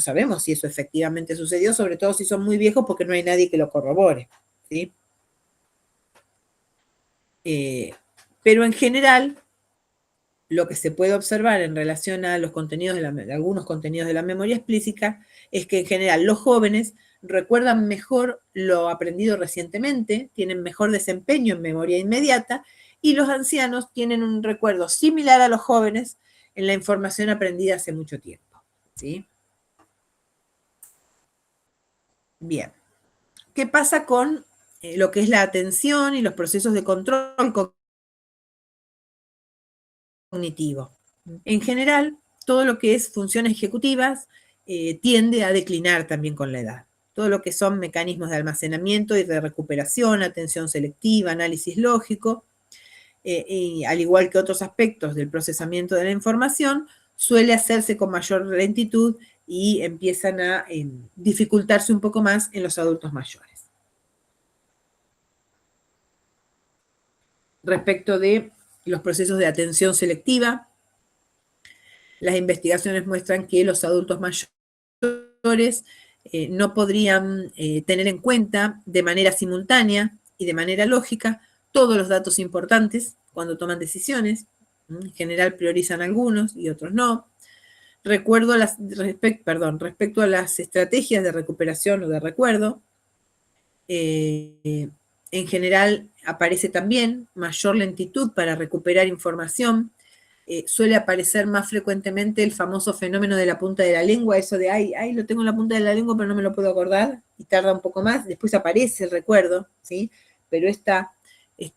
sabemos si eso efectivamente sucedió, sobre todo si son muy viejos porque no hay nadie que lo corrobore, ¿sí? Pero en general, lo que se puede observar en relación a los contenidos de algunos contenidos de la memoria explícita es que en general los jóvenes recuerdan mejor lo aprendido recientemente, tienen mejor desempeño en memoria inmediata y los ancianos tienen un recuerdo similar a los jóvenes en la información aprendida hace mucho tiempo, ¿sí? Bien. ¿Qué pasa con lo que es la atención y los procesos de control cognitivo? En general, todo lo que es funciones ejecutivas tiende a declinar también con la edad. Todo lo que son mecanismos de almacenamiento y de recuperación, atención selectiva, análisis lógico, y al igual que otros aspectos del procesamiento de la información, suele hacerse con mayor lentitud y empiezan a dificultarse un poco más en los adultos mayores. Respecto de los procesos de atención selectiva, las investigaciones muestran que los adultos mayores no podrían tener en cuenta de manera simultánea y de manera lógica todos los datos importantes cuando toman decisiones. En general priorizan algunos y otros no. Respecto a las estrategias de recuperación o de recuerdo, en general aparece también mayor lentitud para recuperar información. Suele aparecer más frecuentemente el famoso fenómeno de la punta de la lengua, eso de, ay, lo tengo en la punta de la lengua, pero no me lo puedo acordar, y tarda un poco más, después aparece el recuerdo, ¿sí? Pero esta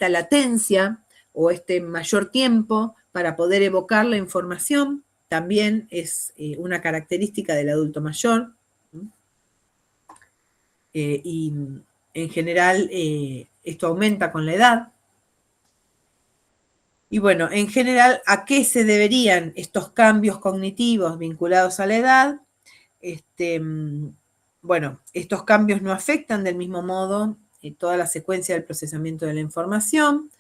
latencia o este mayor tiempo para poder evocar la información también es una característica del adulto mayor, ¿sí? Y en general esto aumenta con la edad. Y bueno, en general, ¿a qué se deberían estos cambios cognitivos vinculados a la edad? Bueno, estos cambios no afectan del mismo modo toda la secuencia del procesamiento de la información.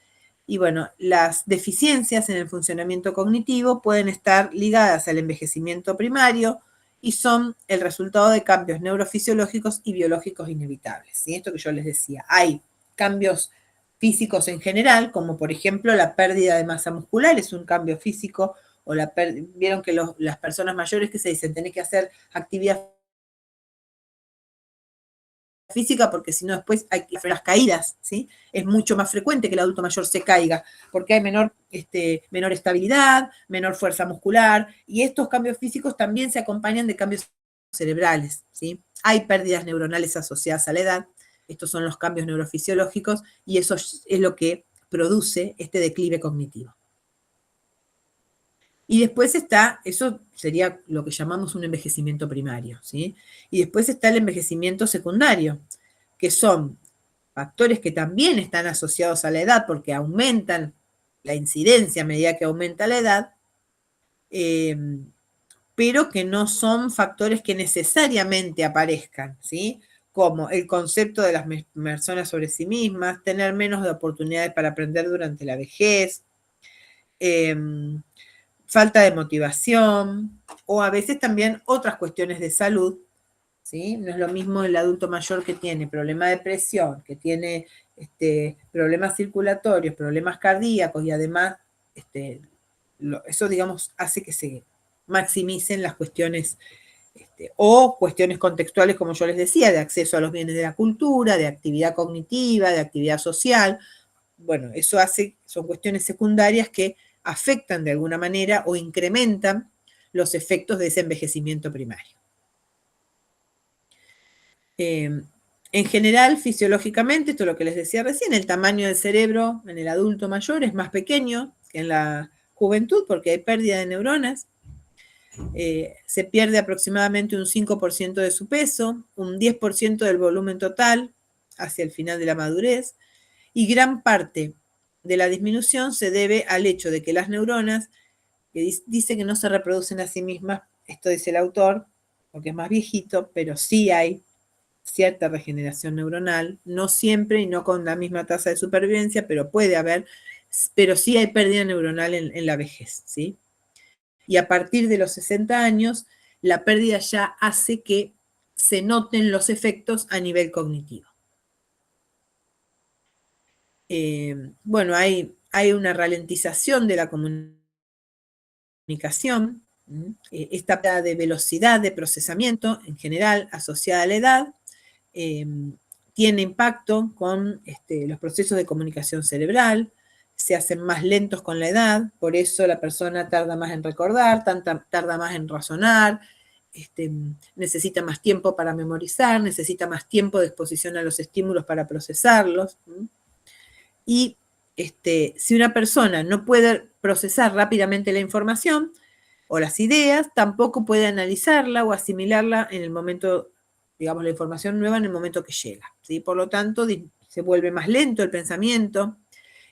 Y bueno, las deficiencias en el funcionamiento cognitivo pueden estar ligadas al envejecimiento primario y son el resultado de cambios neurofisiológicos y biológicos inevitables. ¿Sí? Esto que yo les decía, hay cambios físicos en general, como por ejemplo la pérdida de masa muscular, es un cambio físico, o vieron que las personas mayores que se dicen, tenés que hacer actividad física porque si no después hay las caídas, ¿sí? Es mucho más frecuente que el adulto mayor se caiga porque hay menor estabilidad, menor fuerza muscular y estos cambios físicos también se acompañan de cambios cerebrales, ¿sí? Hay pérdidas neuronales asociadas a la edad, estos son los cambios neurofisiológicos y eso es lo que produce este declive cognitivo. Y después está, eso sería lo que llamamos un envejecimiento primario, ¿sí? Y después está el envejecimiento secundario, que son factores que también están asociados a la edad porque aumentan la incidencia a medida que aumenta la edad, pero que no son factores que necesariamente aparezcan, ¿sí? Como el concepto de las personas sobre sí mismas, tener menos oportunidades para aprender durante la vejez, falta de motivación o a veces también otras cuestiones de salud, ¿sí? No es lo mismo el adulto mayor que tiene problema de presión, que tiene problemas circulatorios, problemas cardíacos y además eso, digamos, hace que se maximicen las cuestiones o cuestiones contextuales, como yo les decía, de acceso a los bienes de la cultura, de actividad cognitiva, de actividad social. Bueno, eso son cuestiones secundarias que afectan de alguna manera o incrementan los efectos de ese envejecimiento primario. En general, fisiológicamente, esto es lo que les decía recién, el tamaño del cerebro en el adulto mayor es más pequeño que en la juventud porque hay pérdida de neuronas. Se pierde aproximadamente un 5% de su peso, un 10% del volumen total hacia el final de la madurez, y gran parte de la disminución se debe al hecho de que las neuronas, que dice que no se reproducen a sí mismas, esto dice el autor, porque es más viejito, pero sí hay cierta regeneración neuronal, no siempre y no con la misma tasa de supervivencia, pero puede haber, pero sí hay pérdida neuronal en la vejez, ¿sí? Y a partir de los 60 años, la pérdida ya hace que se noten los efectos a nivel cognitivo. Bueno, hay una ralentización de la comunicación, esta pérdida de velocidad de procesamiento, en general asociada a la edad, tiene impacto con los procesos de comunicación cerebral, se hacen más lentos con la edad, por eso la persona tarda más en recordar, tarda más en razonar, necesita más tiempo para memorizar, necesita más tiempo de exposición a los estímulos para procesarlos. Y si una persona no puede procesar rápidamente la información o las ideas, tampoco puede analizarla o asimilarla en el momento, digamos, la información nueva en el momento que llega, ¿sí? Por lo tanto, se vuelve más lento el pensamiento,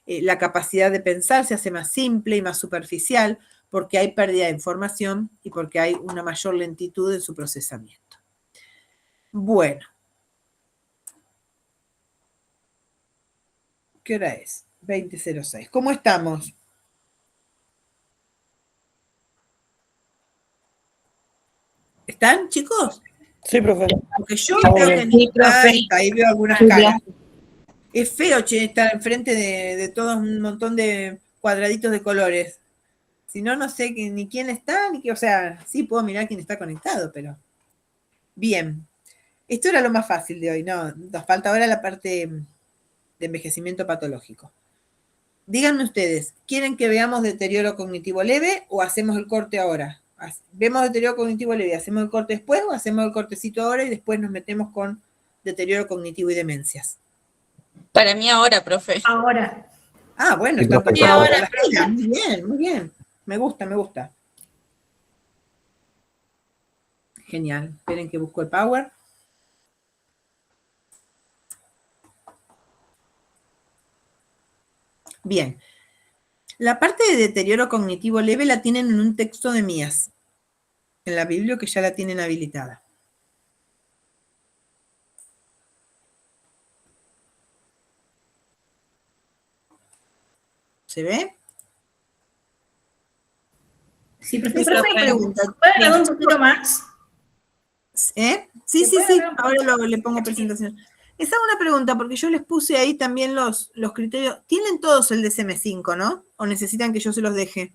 la capacidad de pensar se hace más simple y más superficial porque hay pérdida de información y porque hay una mayor lentitud en su procesamiento. Bueno. ¿Qué hora es? 20:06. ¿Cómo estamos? ¿Están, chicos? Sí, profe. Porque yo creo que Sí, profe. ahí veo algunas caras. Es feo, che, estar enfrente de todo un montón de cuadraditos de colores. Si no, no sé ni quién está, ni qué, o sea, sí puedo mirar quién está conectado, pero... Bien. Esto era lo más fácil de hoy, ¿no? Nos falta ahora la parte de envejecimiento patológico. Díganme ustedes, ¿quieren que veamos deterioro cognitivo leve o hacemos el corte ahora? ¿Vemos deterioro cognitivo leve y hacemos el corte después o hacemos el cortecito ahora y después nos metemos con deterioro cognitivo y demencias? Para mí ahora, profe. Ahora. Ah, bueno, Sí, están profe, todos ahora, las pilas. Muy bien, muy bien. Me gusta, me gusta. Genial. Esperen que busco el Power. Bien. La parte de deterioro cognitivo leve la tienen en un texto de Mías, en la Biblia, que ya la tienen habilitada. ¿Se ve? Sí, profe, Sí, profe, profe. Pregunta. ¿puede hablar un poquito más? ¿Eh? Sí, sí, sí. Ahora le pongo presentación. Esa es una pregunta, porque yo les puse ahí también los criterios. ¿Tienen todos el DSM-5, no? ¿O necesitan que yo se los deje?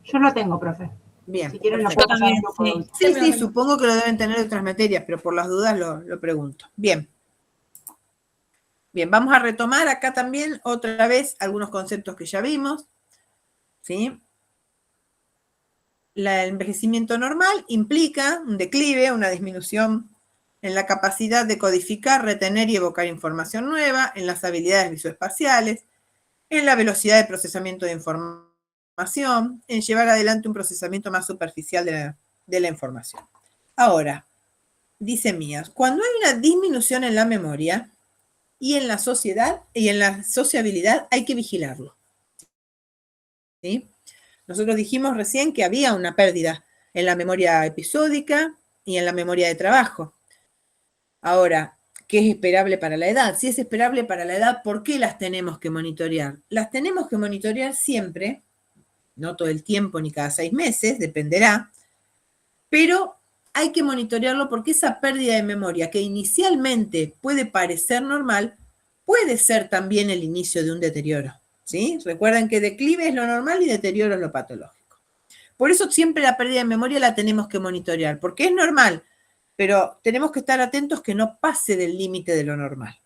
Yo lo tengo, profe. Bien. Si quieren, lo Perfecto. puedo pasar en grupo. Sí, sí, supongo que lo deben tener de otras materias, pero por las dudas lo pregunto. Bien. Bien, vamos a retomar acá también otra vez algunos conceptos que ya vimos. ¿Sí? El envejecimiento normal implica un declive, una disminución en la capacidad de codificar, retener y evocar información nueva, en las habilidades visoespaciales, en la velocidad de procesamiento de información, en llevar adelante un procesamiento más superficial de la información. Ahora, dice Mías, cuando hay una disminución en la memoria y en la sociedad y en la sociabilidad, hay que vigilarlo. ¿Sí? Nosotros dijimos recién que había una pérdida en la memoria episódica y en la memoria de trabajo. Ahora, ¿qué es esperable para la edad? Si es esperable para la edad, ¿por qué las tenemos que monitorear? Las tenemos que monitorear siempre, no todo el tiempo ni cada 6 meses, dependerá, pero hay que monitorearlo porque esa pérdida de memoria que inicialmente puede parecer normal, puede ser también el inicio de un deterioro. ¿Sí? Recuerden que declive es lo normal y deterioro es lo patológico. Por eso siempre la pérdida de memoria la tenemos que monitorear, porque es normal, pero tenemos que estar atentos que no pase del límite de lo normal.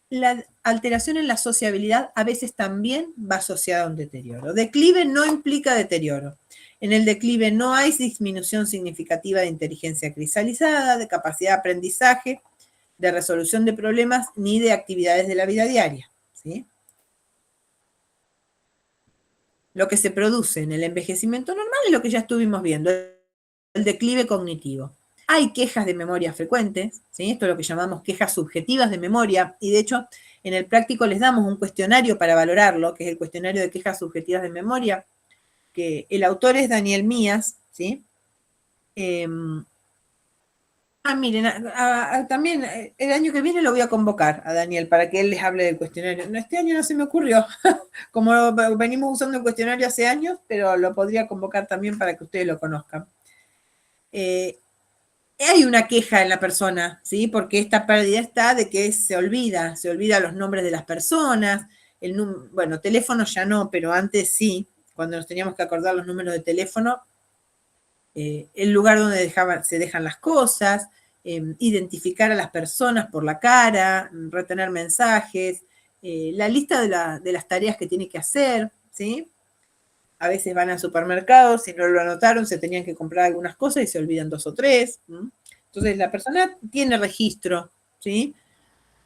La alteración en la sociabilidad a veces también va asociada a un deterioro. Declive no implica deterioro. En el declive no hay disminución significativa de inteligencia cristalizada, de capacidad de aprendizaje, de resolución de problemas, ni de actividades de la vida diaria. ¿Sí? Lo que se produce en el envejecimiento normal es lo que ya estuvimos viendo, el declive cognitivo. Hay quejas de memoria frecuentes, ¿sí? Esto es lo que llamamos quejas subjetivas de memoria, y de hecho en el práctico les damos un cuestionario para valorarlo, que es el cuestionario de quejas subjetivas de memoria, que el autor es Daniel Mías, ¿sí? Miren, también el año que viene lo voy a convocar a Daniel para que él les hable del cuestionario. No, este año no se me ocurrió, como venimos usando el cuestionario hace años, pero lo podría convocar también para que ustedes lo conozcan. Hay una queja en la persona, ¿sí? Porque esta pérdida está de que se olvida los nombres de las personas, bueno, teléfono ya no, pero antes sí, cuando nos teníamos que acordar los números de teléfono, el lugar donde se dejan las cosas, identificar a las personas por la cara, retener mensajes, la lista de las tareas que tiene que hacer, ¿sí? A veces van al supermercado, si no lo anotaron, se tenían que comprar algunas cosas y se olvidan 2 o 3. Entonces, la persona tiene registro, ¿sí?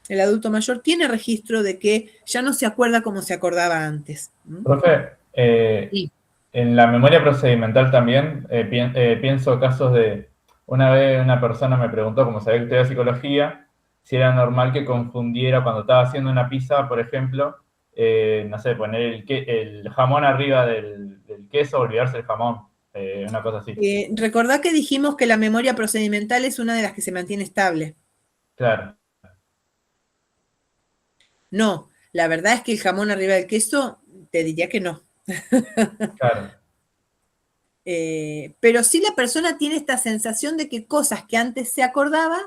El adulto mayor tiene registro de que ya no se acuerda como se acordaba antes. Profe, Sí. en la memoria procedimental también pienso casos de, una vez una persona me preguntó, como sabía que estudiaba psicología, si era normal que confundiera cuando estaba haciendo una pizza, por ejemplo, no sé, poner el jamón arriba del queso, olvidarse el jamón, una cosa así. Recordá que dijimos que la memoria procedimental es una de las que se mantiene estable. Claro. No, la verdad es que el jamón arriba del queso, te diría que no. Claro. Pero sí la persona tiene esta sensación de que cosas que antes se acordaba,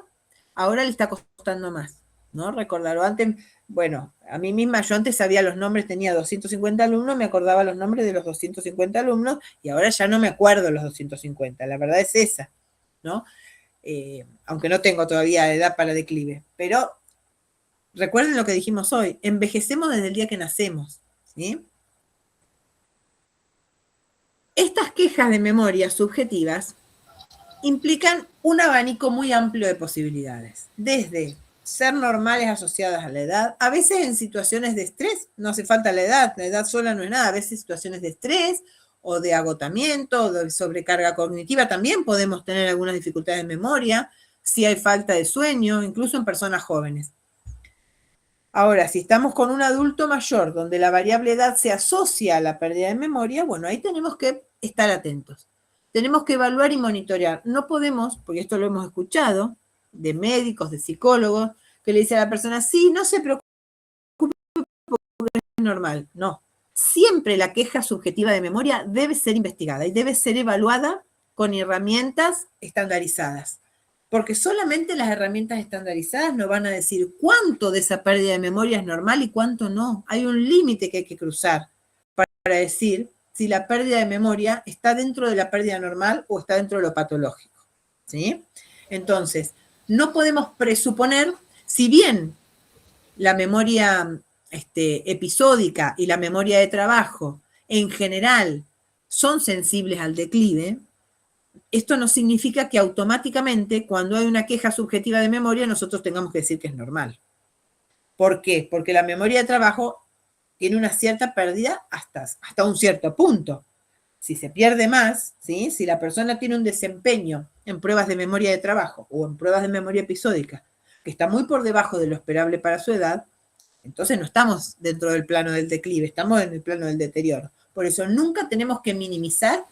ahora le está costando más, ¿no? Recordarlo antes, bueno, a mí misma, yo antes sabía los nombres, tenía 250 alumnos, me acordaba los nombres de los 250 alumnos, y ahora ya no me acuerdo los 250, la verdad es esa, ¿no? Aunque no tengo todavía edad para declive, pero recuerden lo que dijimos hoy, envejecemos desde el día que nacemos, ¿sí? Estas quejas de memoria subjetivas implican un abanico muy amplio de posibilidades, desde ser normales asociadas a la edad, a veces en situaciones de estrés, no hace falta la edad sola no es nada, a veces situaciones de estrés o de agotamiento, o de sobrecarga cognitiva, también podemos tener algunas dificultades de memoria, si hay falta de sueño, incluso en personas jóvenes. Ahora, si estamos con un adulto mayor donde la variable edad se asocia a la pérdida de memoria, bueno, ahí tenemos que estar atentos. Tenemos que evaluar y monitorear. No podemos, porque esto lo hemos escuchado, de médicos, de psicólogos, que le dice a la persona, sí, no se preocupe, porque es normal. No. Siempre la queja subjetiva de memoria debe ser investigada y debe ser evaluada con herramientas estandarizadas. Porque solamente las herramientas estandarizadas nos van a decir cuánto de esa pérdida de memoria es normal y cuánto no. Hay un límite que hay que cruzar para decir si la pérdida de memoria está dentro de la pérdida normal o está dentro de lo patológico, ¿sí? Entonces, no podemos presuponer, si bien la memoria episódica y la memoria de trabajo en general son sensibles al declive, esto no significa que automáticamente cuando hay una queja subjetiva de memoria nosotros tengamos que decir que es normal. ¿Por qué? Porque la memoria de trabajo tiene una cierta pérdida hasta un cierto punto. Si se pierde más, ¿sí? Si la persona tiene un desempeño en pruebas de memoria de trabajo o en pruebas de memoria episódica que está muy por debajo de lo esperable para su edad, entonces no estamos dentro del plano del declive, estamos en el plano del deterioro. Por eso nunca tenemos que minimizar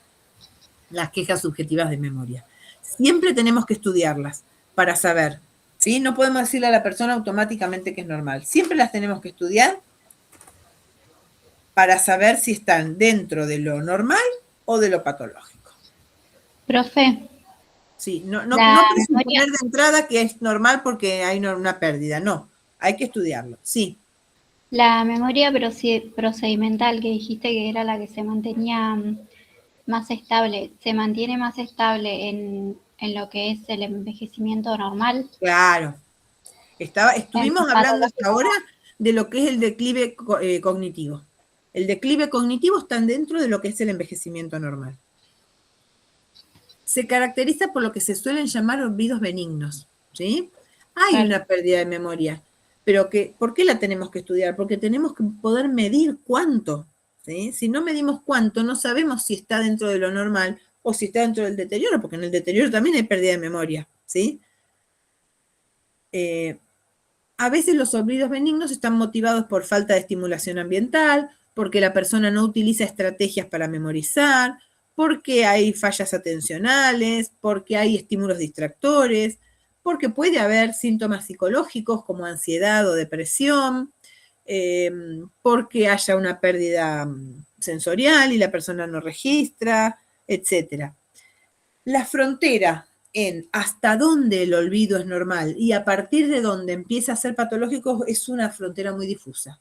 las quejas subjetivas de memoria. Siempre tenemos que estudiarlas para saber, ¿sí? No podemos decirle a la persona automáticamente que es normal. Siempre las tenemos que estudiar para saber si están dentro de lo normal o de lo patológico. Profe. Sí, no presuponer de entrada que es normal porque hay una pérdida, no, hay que estudiarlo, sí. La memoria procedimental que dijiste que era la que se mantenía más estable, ¿se mantiene más estable en lo que es el envejecimiento normal? Claro. Estuvimos hablando hasta ahora de lo que es el declive cognitivo. El declive cognitivo está dentro de lo que es el envejecimiento normal. Se caracteriza por lo que se suelen llamar olvidos benignos, ¿sí? Hay una pérdida de memoria, pero ¿por qué la tenemos que estudiar? Porque tenemos que poder medir cuánto, ¿sí? Si no medimos cuánto, no sabemos si está dentro de lo normal o si está dentro del deterioro, porque en el deterioro también hay pérdida de memoria, ¿sí? A veces los olvidos benignos están motivados por falta de estimulación ambiental, porque la persona no utiliza estrategias para memorizar, porque hay fallas atencionales, porque hay estímulos distractores, porque puede haber síntomas psicológicos como ansiedad o depresión, porque haya una pérdida sensorial y la persona no registra, etc. La frontera en hasta dónde el olvido es normal y a partir de dónde empieza a ser patológico es una frontera muy difusa.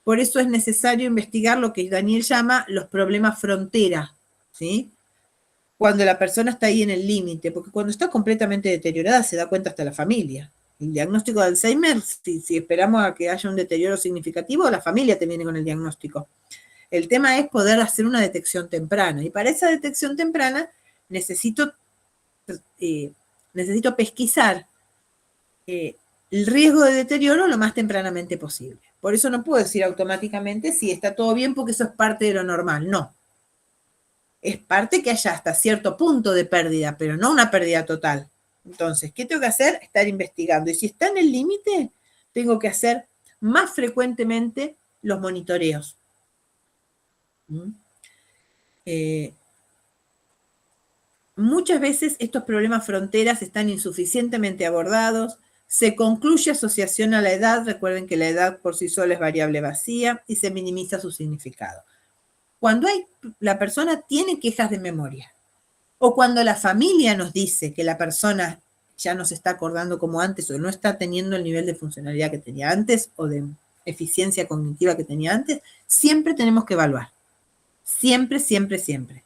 Por eso es necesario investigar lo que Daniel llama los problemas frontera, ¿sí? Cuando la persona está ahí en el límite, porque cuando está completamente deteriorada se da cuenta hasta la familia. El diagnóstico de Alzheimer, si esperamos a que haya un deterioro significativo, la familia te viene con el diagnóstico. El tema es poder hacer una detección temprana, y para esa detección temprana necesito pesquisar el riesgo de deterioro lo más tempranamente posible. Por eso no puedo decir automáticamente si está todo bien porque eso es parte de lo normal. No. Es parte que haya hasta cierto punto de pérdida, pero no una pérdida total. Entonces, ¿qué tengo que hacer? Estar investigando. Y si está en el límite, tengo que hacer más frecuentemente los monitoreos. Muchas veces estos problemas fronteras están insuficientemente abordados, se concluye asociación a la edad, recuerden que la edad por sí sola es variable vacía, y se minimiza su significado. Cuando la persona tiene quejas de memoria, o cuando la familia nos dice que la persona ya no se está acordando como antes, o no está teniendo el nivel de funcionalidad que tenía antes, o de eficiencia cognitiva que tenía antes, siempre tenemos que evaluar. Siempre, siempre, siempre.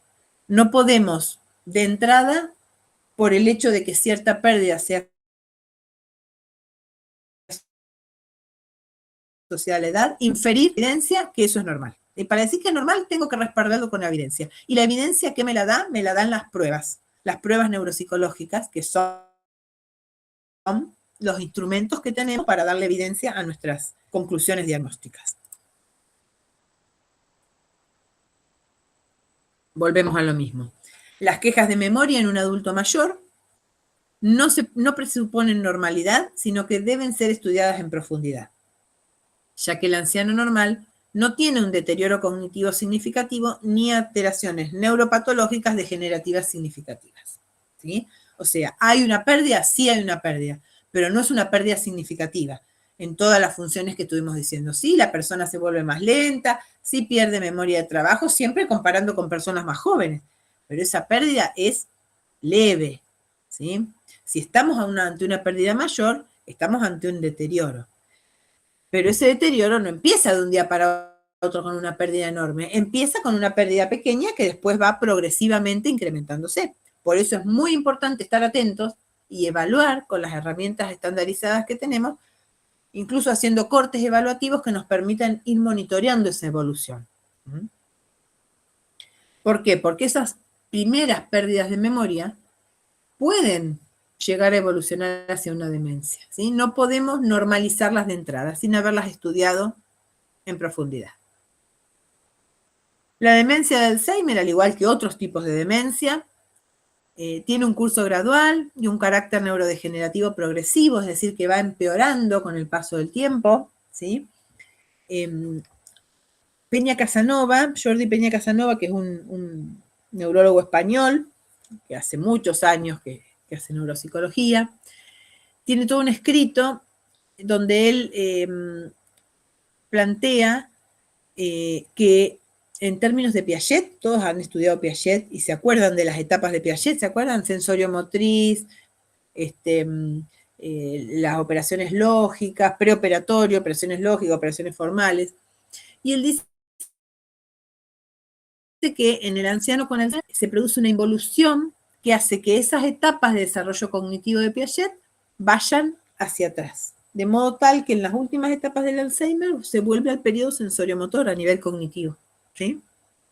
No podemos, de entrada, por el hecho de que cierta pérdida sea asociada a la edad, inferir evidencia que eso es normal. Y para decir que es normal, tengo que respaldarlo con la evidencia. ¿Y la evidencia qué me la da? Me la dan las pruebas neuropsicológicas, que son los instrumentos que tenemos para darle evidencia a nuestras conclusiones diagnósticas. Volvemos a lo mismo. Las quejas de memoria en un adulto mayor no presuponen normalidad, sino que deben ser estudiadas en profundidad, ya que el anciano normal no tiene un deterioro cognitivo significativo ni alteraciones neuropatológicas degenerativas significativas, ¿sí? O sea, ¿hay una pérdida? Sí hay una pérdida, pero no es una pérdida significativa en todas las funciones que estuvimos diciendo. Sí, la persona se vuelve más lenta, sí pierde memoria de trabajo, siempre comparando con personas más jóvenes, pero esa pérdida es leve, ¿sí? Si estamos ante una pérdida mayor, estamos ante un deterioro. Pero ese deterioro no empieza de un día para otro con una pérdida enorme, empieza con una pérdida pequeña que después va progresivamente incrementándose. Por eso es muy importante estar atentos y evaluar con las herramientas estandarizadas que tenemos, incluso haciendo cortes evaluativos que nos permitan ir monitoreando esa evolución. ¿Por qué? Porque esas primeras pérdidas de memoria pueden llegar a evolucionar hacia una demencia, ¿sí? No podemos normalizarlas de entrada sin haberlas estudiado en profundidad. La demencia de Alzheimer, al igual que otros tipos de demencia, tiene un curso gradual y un carácter neurodegenerativo progresivo, es decir, que va empeorando con el paso del tiempo, ¿sí? Peña Casanova, Jordi Peña Casanova, que es un neurólogo español, que hace muchos años que hace neuropsicología, tiene todo un escrito donde él plantea que en términos de Piaget, todos han estudiado Piaget y se acuerdan de las etapas de Piaget, ¿se acuerdan? Sensorio-motriz, las operaciones lógicas, preoperatorio, operaciones lógicas, operaciones formales. Y él dice que en el anciano con Alzheimer se produce una involución que hace que esas etapas de desarrollo cognitivo de Piaget vayan hacia atrás. De modo tal que en las últimas etapas del Alzheimer se vuelve al periodo sensorio-motor a nivel cognitivo, ¿sí?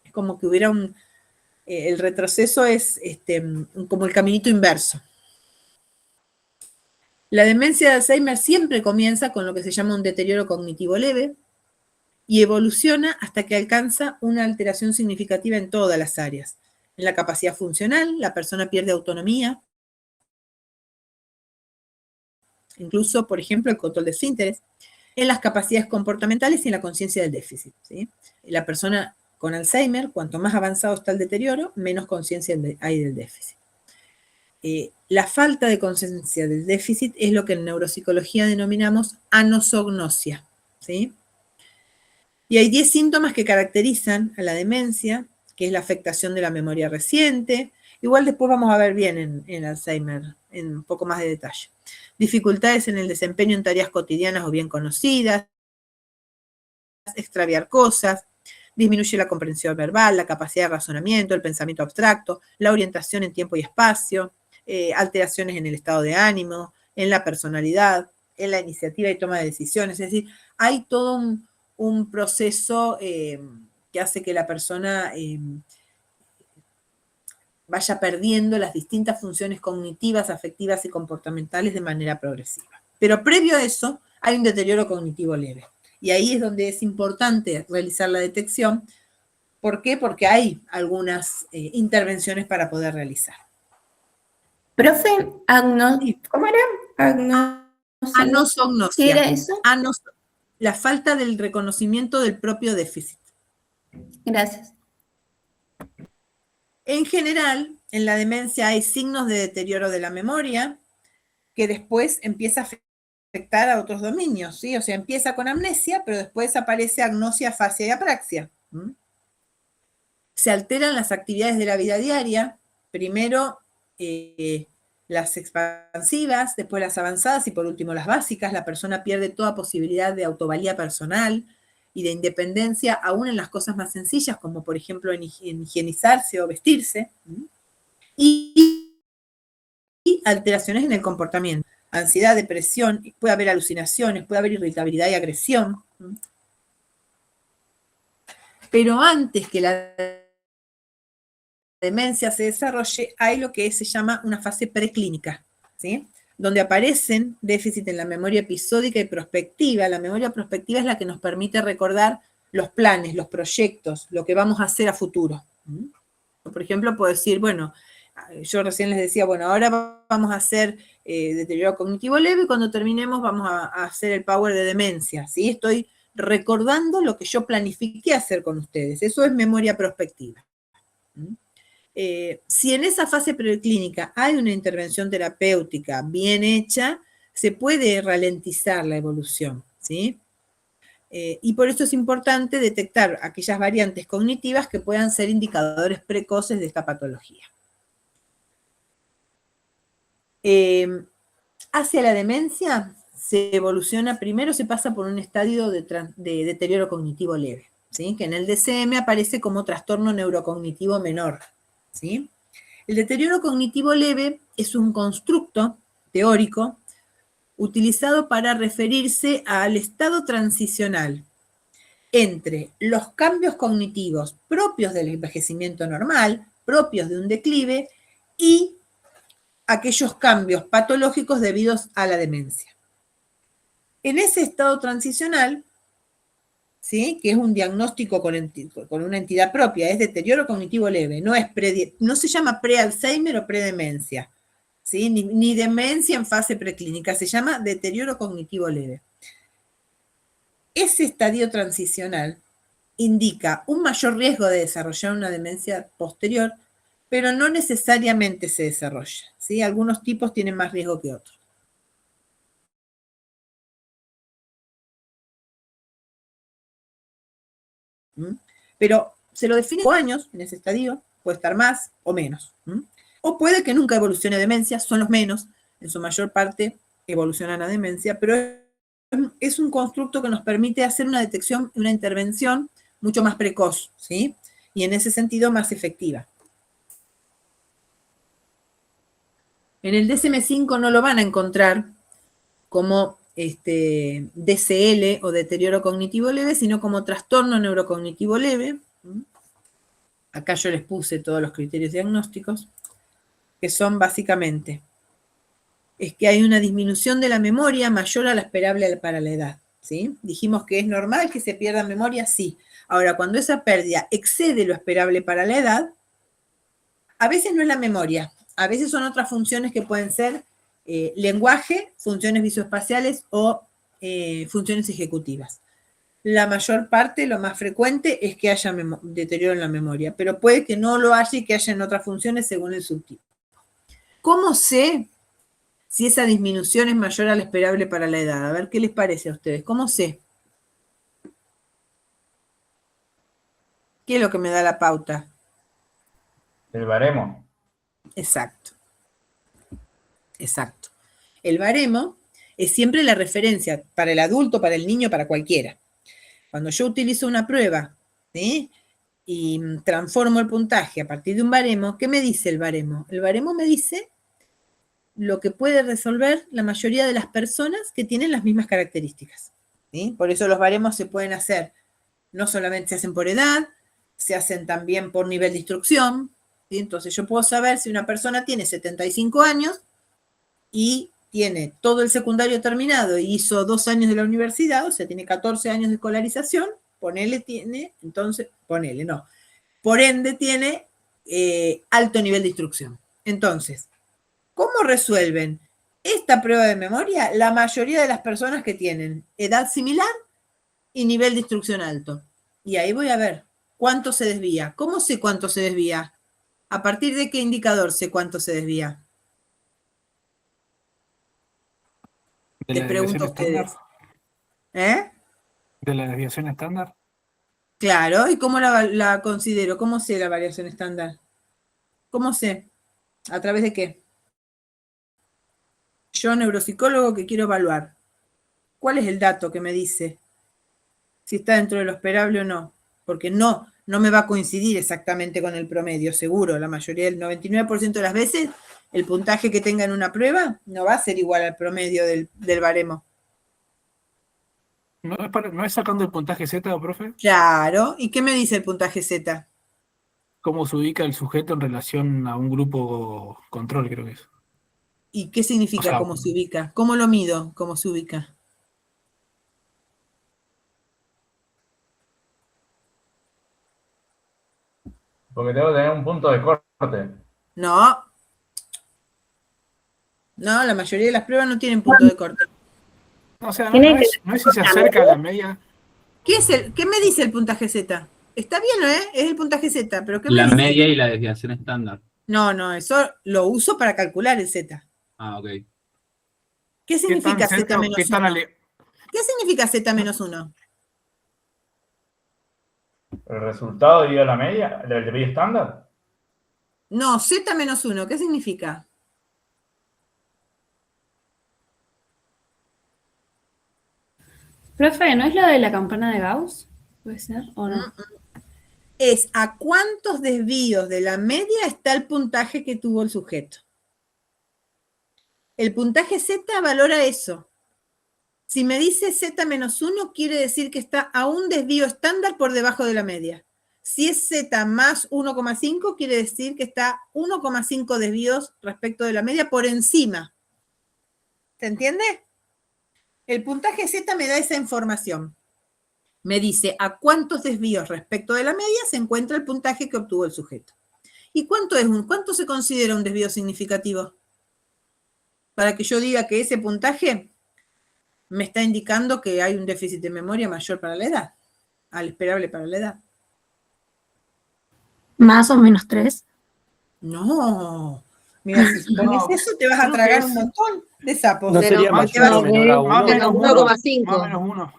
Es como que hubiera el retroceso es como el caminito inverso. La demencia de Alzheimer siempre comienza con lo que se llama un deterioro cognitivo leve y evoluciona hasta que alcanza una alteración significativa en todas las áreas. En la capacidad funcional, la persona pierde autonomía, incluso, por ejemplo, el control de esfínteres, en las capacidades comportamentales y en la conciencia del déficit, ¿sí? La persona con Alzheimer, cuanto más avanzado está el deterioro, menos conciencia hay del déficit. La falta de conciencia del déficit es lo que en neuropsicología denominamos anosognosia, ¿sí? Y hay 10 síntomas que caracterizan a la demencia, que es la afectación de la memoria reciente. Igual después vamos a ver bien en Alzheimer, en un poco más de detalle. Dificultades en el desempeño en tareas cotidianas o bien conocidas, extraviar cosas, disminuye la comprensión verbal, la capacidad de razonamiento, el pensamiento abstracto, la orientación en tiempo y espacio, alteraciones en el estado de ánimo, en la personalidad, en la iniciativa y toma de decisiones. Es decir, hay todo un proceso que hace que la persona vaya perdiendo las distintas funciones cognitivas, afectivas y comportamentales de manera progresiva. Pero previo a eso, hay un deterioro cognitivo leve. Y ahí es donde es importante realizar la detección. ¿Por qué? Porque hay algunas intervenciones para poder realizar. Profe, ¿cómo era? Anosognosia. ¿Qué era eso? La falta del reconocimiento del propio déficit. Gracias. En general, en la demencia hay signos de deterioro de la memoria que después empieza a afectar a otros dominios, ¿sí? O sea, empieza con amnesia, pero después aparece agnosia, afasia y apraxia. Se alteran las actividades de la vida diaria, primero las expansivas, después las avanzadas y por último las básicas. La persona pierde toda posibilidad de autovalía personal y de independencia, aún en las cosas más sencillas, como por ejemplo en higienizarse o vestirse. Y alteraciones en el comportamiento. Ansiedad, depresión, puede haber alucinaciones, puede haber irritabilidad y agresión. Pero antes que la demencia se desarrolle, hay lo que se llama una fase preclínica, ¿sí? Donde aparecen déficit en la memoria episódica y prospectiva. La memoria prospectiva es la que nos permite recordar los planes, los proyectos, lo que vamos a hacer a futuro. Por ejemplo, puedo decir, bueno, yo recién les decía, bueno, ahora vamos a hacer deterioro cognitivo leve y cuando terminemos vamos a hacer el power de demencia, ¿sí? Estoy recordando lo que yo planifiqué hacer con ustedes. Eso es memoria prospectiva. Si en esa fase preclínica hay una intervención terapéutica bien hecha, se puede ralentizar la evolución, ¿sí? Y por eso es importante detectar aquellas variantes cognitivas que puedan ser indicadores precoces de esta patología. Hacia la demencia se evoluciona, primero se pasa por un estadio de deterioro cognitivo leve, ¿sí? Que en el DSM aparece como trastorno neurocognitivo menor, ¿sí? El deterioro cognitivo leve es un constructo teórico utilizado para referirse al estado transicional entre los cambios cognitivos propios del envejecimiento normal, propios de un declive, y aquellos cambios patológicos debidos a la demencia. En ese estado transicional, ¿sí? Que es un diagnóstico con una entidad propia, es deterioro cognitivo leve, no se llama pre-Alzheimer o predemencia, ¿sí? Ni demencia en fase preclínica, se llama deterioro cognitivo leve. Ese estadio transicional indica un mayor riesgo de desarrollar una demencia posterior, pero no necesariamente se desarrolla, ¿sí? Algunos tipos tienen más riesgo que otros. Pero se lo define 5 años en ese estadio, puede estar más o menos. O puede que nunca evolucione a demencia, son los menos, en su mayor parte evolucionan a demencia, pero es un constructo que nos permite hacer una detección, una intervención mucho más precoz, ¿sí? Y en ese sentido más efectiva. En el DSM-5 no lo van a encontrar como DCL o deterioro cognitivo leve, sino como trastorno neurocognitivo leve. Acá yo les puse todos los criterios diagnósticos, que son básicamente, es que hay una disminución de la memoria mayor a la esperable para la edad, ¿sí? Dijimos que es normal que se pierda memoria, sí. Ahora, cuando esa pérdida excede lo esperable para la edad, a veces no es la memoria, a veces son otras funciones que pueden ser lenguaje, funciones visoespaciales o funciones ejecutivas. La mayor parte, lo más frecuente, es que haya deterioro en la memoria, pero puede que no lo haya y que haya en otras funciones según el subtipo. ¿Cómo sé si esa disminución es mayor a la esperable para la edad? A ver, ¿qué les parece a ustedes? ¿Cómo sé? ¿Qué es lo que me da la pauta? El baremo. Exacto. Exacto. El baremo es siempre la referencia para el adulto, para el niño, para cualquiera. Cuando yo utilizo una prueba, ¿sí?, y transformo el puntaje a partir de un baremo, ¿qué me dice el baremo? El baremo me dice lo que puede resolver la mayoría de las personas que tienen las mismas características, ¿sí? Por eso los baremos se pueden hacer, no solamente se hacen por edad, se hacen también por nivel de instrucción, ¿sí? Entonces yo puedo saber si una persona tiene 75 años y tiene todo el secundario terminado y hizo 2 años de la universidad, o sea, tiene 14 años de escolarización, por ende tiene alto nivel de instrucción. Entonces, ¿cómo resuelven esta prueba de memoria la mayoría de las personas que tienen edad similar y nivel de instrucción alto? Y ahí voy a ver cuánto se desvía. ¿Cómo sé cuánto se desvía? ¿A partir de qué indicador sé cuánto se desvía? Les pregunto a ustedes. ¿Eh? ¿De la desviación estándar? Claro, ¿y cómo la considero? ¿Cómo sé la variación estándar? ¿Cómo sé? ¿A través de qué? Yo, neuropsicólogo, que quiero evaluar. ¿Cuál es el dato que me dice si está dentro de lo esperable o no? Porque no me va a coincidir exactamente con el promedio, seguro. La mayoría, el 99% de las veces, el puntaje que tenga en una prueba no va a ser igual al promedio del baremo. ¿No es sacando el puntaje Z, profe? Claro. ¿Y qué me dice el puntaje Z? ¿Cómo se ubica el sujeto en relación a un grupo control, creo que es? ¿Y qué significa O sea, cómo se ubica? ¿Cómo lo mido? ¿Cómo se ubica? Porque tengo que tener un punto de corte. No. No, la mayoría de las pruebas no tienen punto de corte. o sea, no es si se acerca a la media. ¿Qué me dice el puntaje Z? Está bien, ¿eh? Es el puntaje Z, pero ¿qué me La dice? media y la desviación estándar. No, eso lo uso para calcular el Z. Ah, ok. ¿Qué significa cerca Z o menos qué tan 1? ¿Qué significa Z menos 1? ¿El resultado dividido a la media? ¿El de media estándar? No, Z menos 1, ¿qué significa? Profe, ¿no es lo de la campana de Gauss? ¿Puede ser o no? Es a cuántos desvíos de la media está el puntaje que tuvo el sujeto. El puntaje Z valora eso. Si me dice Z menos 1, quiere decir que está a un desvío estándar por debajo de la media. Si es Z más 1,5, quiere decir que está 1,5 desvíos respecto de la media por encima. ¿Se entiende? El puntaje Z me da esa información. Me dice a cuántos desvíos respecto de la media se encuentra el puntaje que obtuvo el sujeto. ¿Y cuánto se considera un desvío significativo? Para que yo diga que ese puntaje me está indicando que hay un déficit de memoria mayor para la edad, al esperable para la edad. ¿Más o menos 3? No. Mira, si pones eso te vas a tragar un montón de sapos. ¿No sería mayor o menor a 1? Más o menos 1,5. Más o menos 1.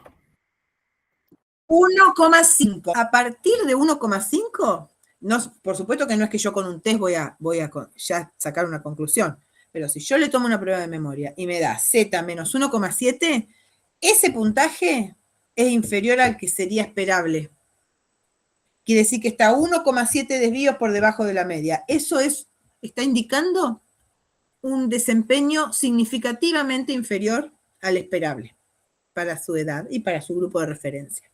1,5. A partir de 1,5, no, por supuesto que no es que yo con un test voy a ya sacar una conclusión, pero si yo le tomo una prueba de memoria y me da Z menos 1,7, ese puntaje es inferior al que sería esperable. Quiere decir que está 1,7 desvíos por debajo de la media. Eso está indicando un desempeño significativamente inferior al esperable para su edad y para su grupo de referencia.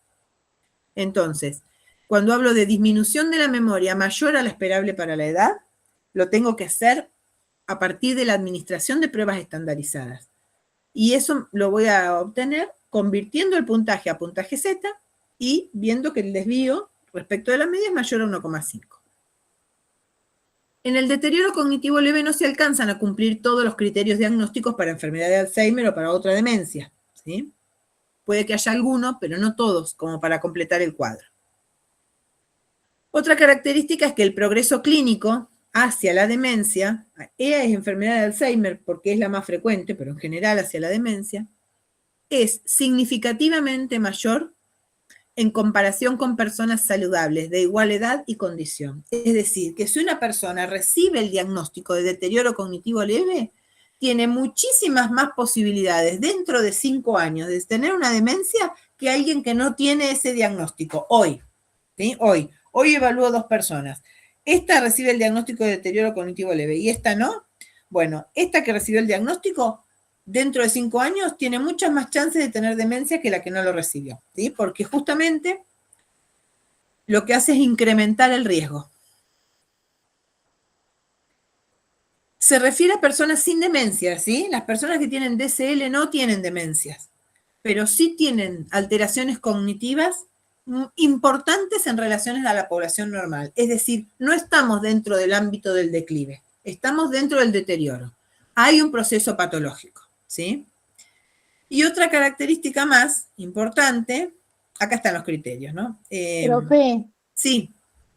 Entonces, cuando hablo de disminución de la memoria mayor a la esperable para la edad, lo tengo que hacer a partir de la administración de pruebas estandarizadas. Y eso lo voy a obtener convirtiendo el puntaje a puntaje Z y viendo que el desvío respecto de la media es mayor a 1,5. En el deterioro cognitivo leve no se alcanzan a cumplir todos los criterios diagnósticos para enfermedad de Alzheimer o para otra demencia, ¿sí? Puede que haya algunos, pero no todos, como para completar el cuadro. Otra característica es que el progreso clínico hacia la demencia, EA es enfermedad de Alzheimer porque es la más frecuente, pero en general hacia la demencia, es significativamente mayor en comparación con personas saludables de igual edad y condición. Es decir, que si una persona recibe el diagnóstico de deterioro cognitivo leve, tiene muchísimas más posibilidades dentro de 5 años de tener una demencia que alguien que no tiene ese diagnóstico hoy. ¿Sí? Hoy evalúo 2 personas. Esta recibe el diagnóstico de deterioro cognitivo leve y esta no. Bueno, esta que recibió el diagnóstico, dentro de 5 años, tiene muchas más chances de tener demencia que la que no lo recibió. ¿Sí? Porque justamente lo que hace es incrementar el riesgo. Se refiere a personas sin demencia, ¿sí? Las personas que tienen DCL no tienen demencias, pero sí tienen alteraciones cognitivas importantes en relación a la población normal. Es decir, no estamos dentro del ámbito del declive, estamos dentro del deterioro. Hay un proceso patológico, ¿sí? Y otra característica más importante, acá están los criterios, ¿no? Profe, Sí,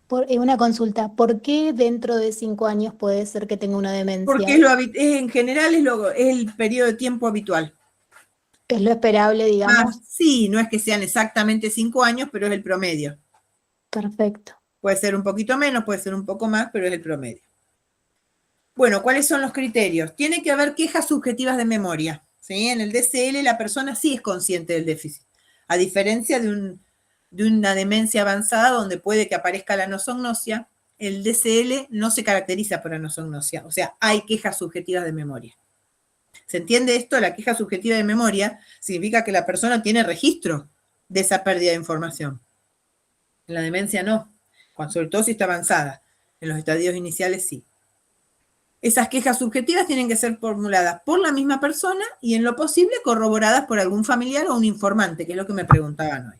una consulta. ¿Por qué dentro de 5 años puede ser que tenga una demencia? porque en general es el periodo de tiempo habitual. Es lo esperable, digamos. Sí, no es que sean exactamente 5 años, pero es el promedio. Perfecto. Puede ser un poquito menos, puede ser un poco más, pero es el promedio. Bueno, ¿cuáles son los criterios? Tiene que haber quejas subjetivas de memoria, ¿sí? En el DCL la persona sí es consciente del déficit, a diferencia de una demencia avanzada donde puede que aparezca la anosognosia, el DCL no se caracteriza por anosognosia, o sea, hay quejas subjetivas de memoria. ¿Se entiende esto? La queja subjetiva de memoria significa que la persona tiene registro de esa pérdida de información. En la demencia no, sobre todo si está avanzada. En los estadios iniciales sí. Esas quejas subjetivas tienen que ser formuladas por la misma persona y en lo posible corroboradas por algún familiar o un informante, que es lo que me preguntaban hoy.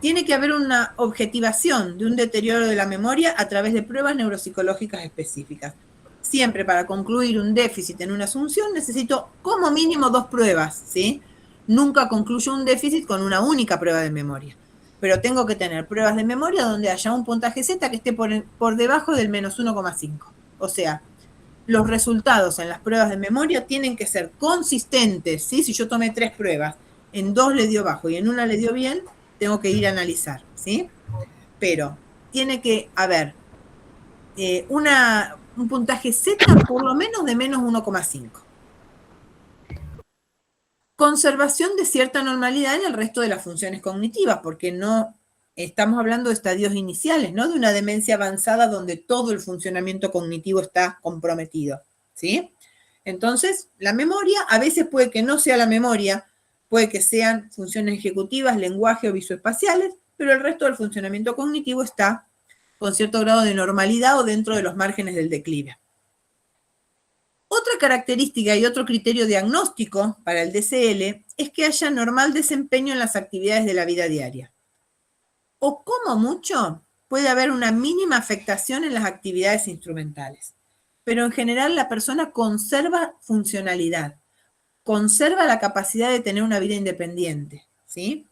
Tiene que haber una objetivación de un deterioro de la memoria a través de pruebas neuropsicológicas específicas. Siempre para concluir un déficit en una asunción necesito como mínimo 2 pruebas, ¿sí? Nunca concluyo un déficit con una única prueba de memoria. Pero tengo que tener pruebas de memoria donde haya un puntaje Z que esté por debajo del menos 1,5. O sea, los resultados en las pruebas de memoria tienen que ser consistentes, ¿sí? Si yo tomé 3 pruebas, en 2 le dio bajo y en una le dio bien, tengo que ir a analizar, ¿sí? Pero tiene que haber un puntaje Z por lo menos de menos 1,5. Conservación de cierta normalidad en el resto de las funciones cognitivas, porque no estamos hablando de estadios iniciales, no de una demencia avanzada donde todo el funcionamiento cognitivo está comprometido, ¿sí? Entonces, la memoria a veces puede que no sea la memoria, puede que sean funciones ejecutivas, lenguaje o visoespaciales, pero el resto del funcionamiento cognitivo está con cierto grado de normalidad o dentro de los márgenes del declive. Otra característica y otro criterio diagnóstico para el DCL es que haya normal desempeño en las actividades de la vida diaria. O como mucho, puede haber una mínima afectación en las actividades instrumentales. Pero en general la persona conserva funcionalidad, conserva la capacidad de tener una vida independiente, ¿sí?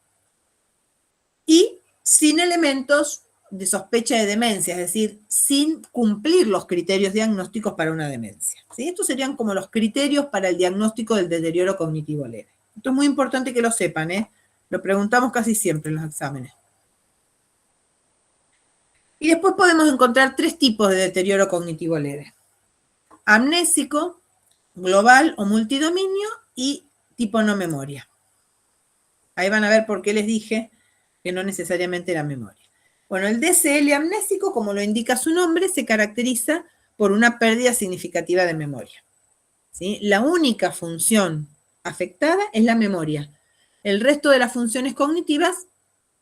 Y sin elementos de sospecha de demencia, es decir, sin cumplir los criterios diagnósticos para una demencia, ¿sí? Estos serían como los criterios para el diagnóstico del deterioro cognitivo leve. Esto es muy importante que lo sepan, ¿eh? Lo preguntamos casi siempre en los exámenes. Y después podemos encontrar 3 tipos de deterioro cognitivo leve. Amnésico, global o multidominio y tipo no memoria. Ahí van a ver por qué les dije que no necesariamente era memoria. Bueno, el DCL amnésico, como lo indica su nombre, se caracteriza por una pérdida significativa de memoria, ¿sí? La única función afectada es la memoria. El resto de las funciones cognitivas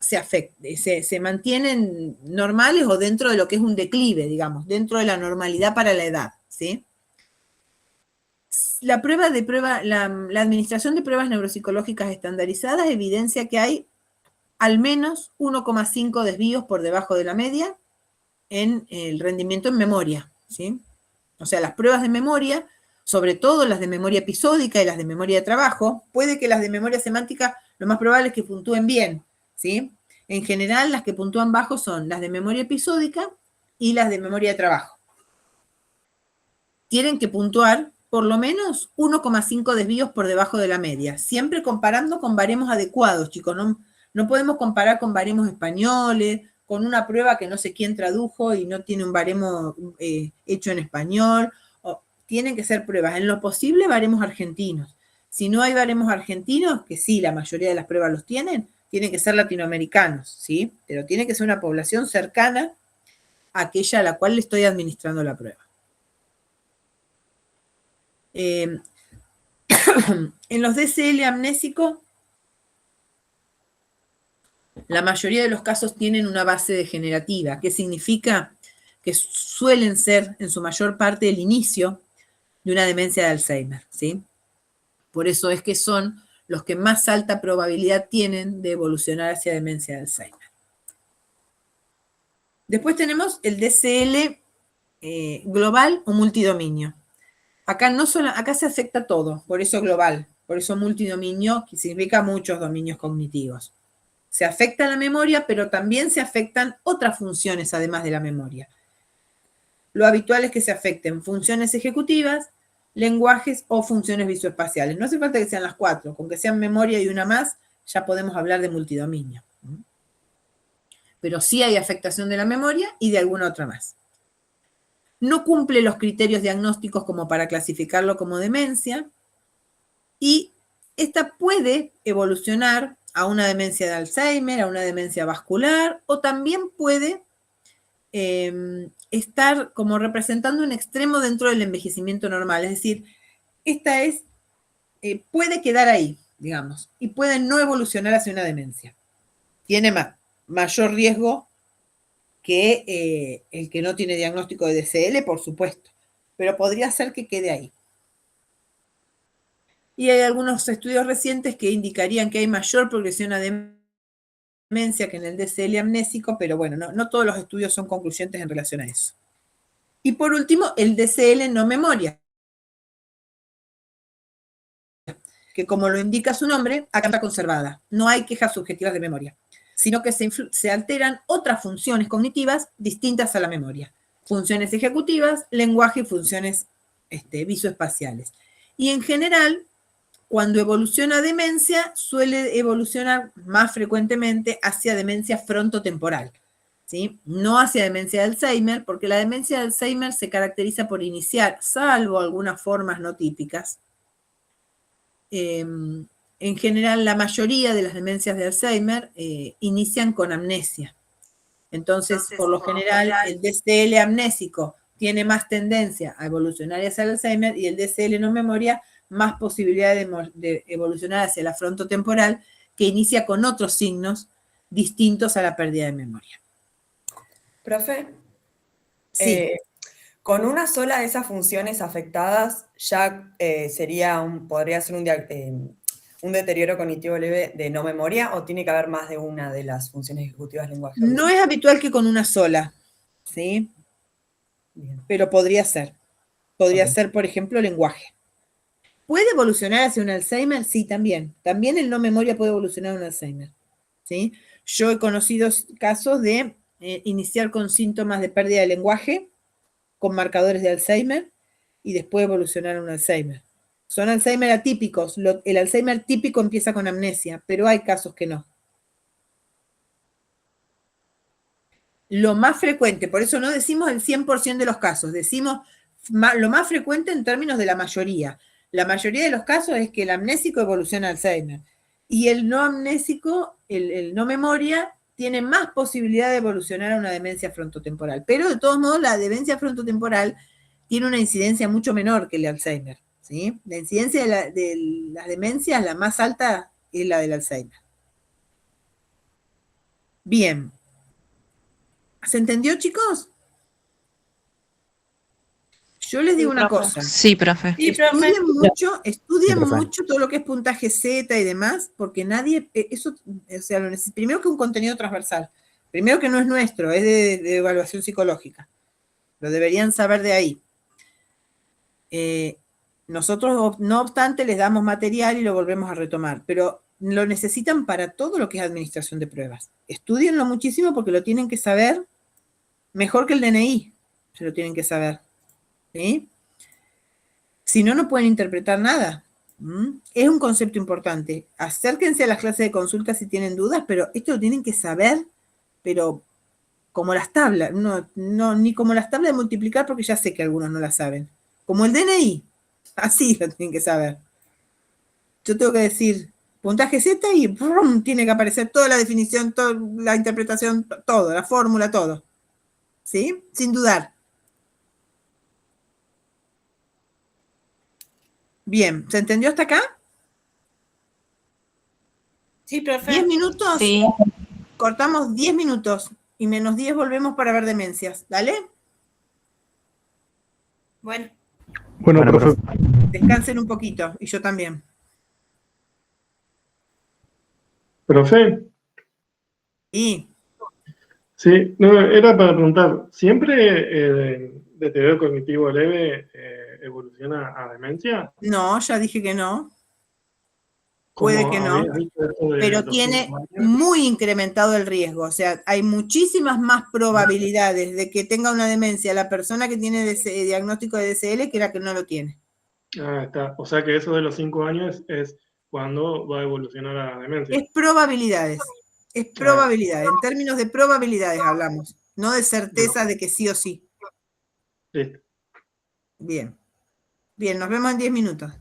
se mantienen normales o dentro de lo que es un declive, digamos, dentro de la normalidad para la edad, ¿sí? La administración de pruebas neuropsicológicas estandarizadas evidencia que hay al menos 1,5 desvíos por debajo de la media en el rendimiento en memoria, ¿sí? O sea, las pruebas de memoria, sobre todo las de memoria episódica y las de memoria de trabajo, puede que las de memoria semántica lo más probable es que puntúen bien, ¿sí? En general, las que puntúan bajo son las de memoria episódica y las de memoria de trabajo. tienen que puntuar por lo menos 1,5 desvíos por debajo de la media, siempre comparando con baremos adecuados, chicos. No podemos comparar con baremos españoles, con una prueba que no sé quién tradujo y no tiene un baremo hecho en español. Tienen que ser pruebas, en lo posible, baremos argentinos. Si no hay baremos argentinos, que sí, la mayoría de las pruebas los tienen que ser latinoamericanos, ¿sí? Pero tiene que ser una población cercana a aquella a la cual le estoy administrando la prueba. En los DCL amnésicos, la mayoría de los casos tienen una base degenerativa, que significa que suelen ser en su mayor parte el inicio de una demencia de Alzheimer, ¿sí? Por eso es que son los que más alta probabilidad tienen de evolucionar hacia demencia de Alzheimer. Después tenemos el DCL global o multidominio. Acá se afecta todo, por eso global, por eso multidominio, que significa muchos dominios cognitivos. Se afecta la memoria, pero también se afectan otras funciones además de la memoria. Lo habitual es que se afecten funciones ejecutivas, lenguajes o funciones visoespaciales. No hace falta que sean las 4, con que sean memoria y una más, ya podemos hablar de multidominio. Pero sí hay afectación de la memoria y de alguna otra más. No cumple los criterios diagnósticos como para clasificarlo como demencia, y esta puede evolucionar a una demencia de Alzheimer, a una demencia vascular, o también puede estar como representando un extremo dentro del envejecimiento normal. Es decir, esta puede quedar ahí, digamos, y puede no evolucionar hacia una demencia. Tiene mayor riesgo que el que no tiene diagnóstico de DCL, por supuesto, pero podría ser que quede ahí. Y hay algunos estudios recientes que indicarían que hay mayor progresión a demencia que en el DCL amnésico, pero bueno, no todos los estudios son concluyentes en relación a eso. Y por último, el DCL no memoria, que como lo indica su nombre, acá está conservada. No hay quejas subjetivas de memoria, sino que se alteran otras funciones cognitivas distintas a la memoria. Funciones ejecutivas, lenguaje y funciones visoespaciales. Y en general, cuando evoluciona a demencia, suele evolucionar más frecuentemente hacia demencia frontotemporal, ¿sí? No hacia demencia de Alzheimer, porque la demencia de Alzheimer se caracteriza por iniciar, salvo algunas formas no típicas. En general, la mayoría de las demencias de Alzheimer inician con amnesia. Entonces, por lo general, el DCL amnésico tiene más tendencia a evolucionar hacia el Alzheimer, y el DCL no memoria más posibilidad de evolucionar hacia la frontotemporal, que inicia con otros signos distintos a la pérdida de memoria. Profe, Sí. con una sola de esas funciones afectadas ya podría ser un deterioro cognitivo leve de no memoria, ¿o tiene que haber más de una de las funciones ejecutivas lenguaje? No es habitual que con una sola, ¿sí? Bien. Pero podría ser. Podría ser, por ejemplo, lenguaje. ¿Puede evolucionar hacia un Alzheimer? Sí, también. También el no memoria puede evolucionar a un Alzheimer, ¿sí? Yo he conocido casos de iniciar con síntomas de pérdida de lenguaje, con marcadores de Alzheimer, y después evolucionar a un Alzheimer. Son Alzheimer atípicos. El Alzheimer típico empieza con amnesia, pero hay casos que no. Lo más frecuente, por eso no decimos el 100% de los casos, decimos lo más frecuente en términos de la mayoría. La mayoría de los casos es que el amnésico evoluciona a Alzheimer, y el no amnésico, el no memoria, tiene más posibilidad de evolucionar a una demencia frontotemporal. Pero de todos modos, la demencia frontotemporal tiene una incidencia mucho menor que el Alzheimer, ¿sí? La incidencia de las demencias, la más alta, es la del Alzheimer. Bien. ¿Se entendió, chicos? Yo les digo una cosa. Sí, profe. Estudien mucho todo lo que es puntaje Z y demás, porque nadie, primero que un contenido transversal, primero que no es nuestro, es de evaluación psicológica. Lo deberían saber de ahí. Nosotros, no obstante, les damos material y lo volvemos a retomar, pero lo necesitan para todo lo que es administración de pruebas. Estúdienlo muchísimo porque lo tienen que saber mejor que el DNI, se lo tienen que saber, ¿sí? Si no, no pueden interpretar nada. Es un concepto importante. Acérquense a las clases de consulta si tienen dudas, pero esto lo tienen que saber, pero como las tablas, ni como las tablas de multiplicar, porque ya sé que algunos no las saben. Como el DNI, así lo tienen que saber. Yo tengo que decir puntaje Z y ¡brum! Tiene que aparecer toda la definición, toda la interpretación, todo, la fórmula, todo. ¿Sí? Sin dudar. Bien, ¿se entendió hasta acá? Sí, profe. 10 minutos. Sí. Cortamos 10 minutos y menos 10 volvemos para ver demencias. ¿Dale? Bueno. Bueno, profe. Descansen un poquito y yo también. Profe, Y sí, no, era para preguntar, ¿siempre deterioro cognitivo leve evoluciona a demencia? no, ya dije que no. Puede Como que no, habías dicho eso de pero los tiene 5 años. muy incrementado el riesgo. O sea, hay muchísimas más probabilidades de que tenga una demencia la persona que tiene diagnóstico de DCL que la que no lo tiene. Ah, está. O sea que eso de los 5 años es cuando va a evolucionar a demencia. Es probabilidades. Es probabilidad. En términos de probabilidades hablamos, no de certeza de que sí o sí. Listo. Bien. Bien, nos vemos en 10 minutos.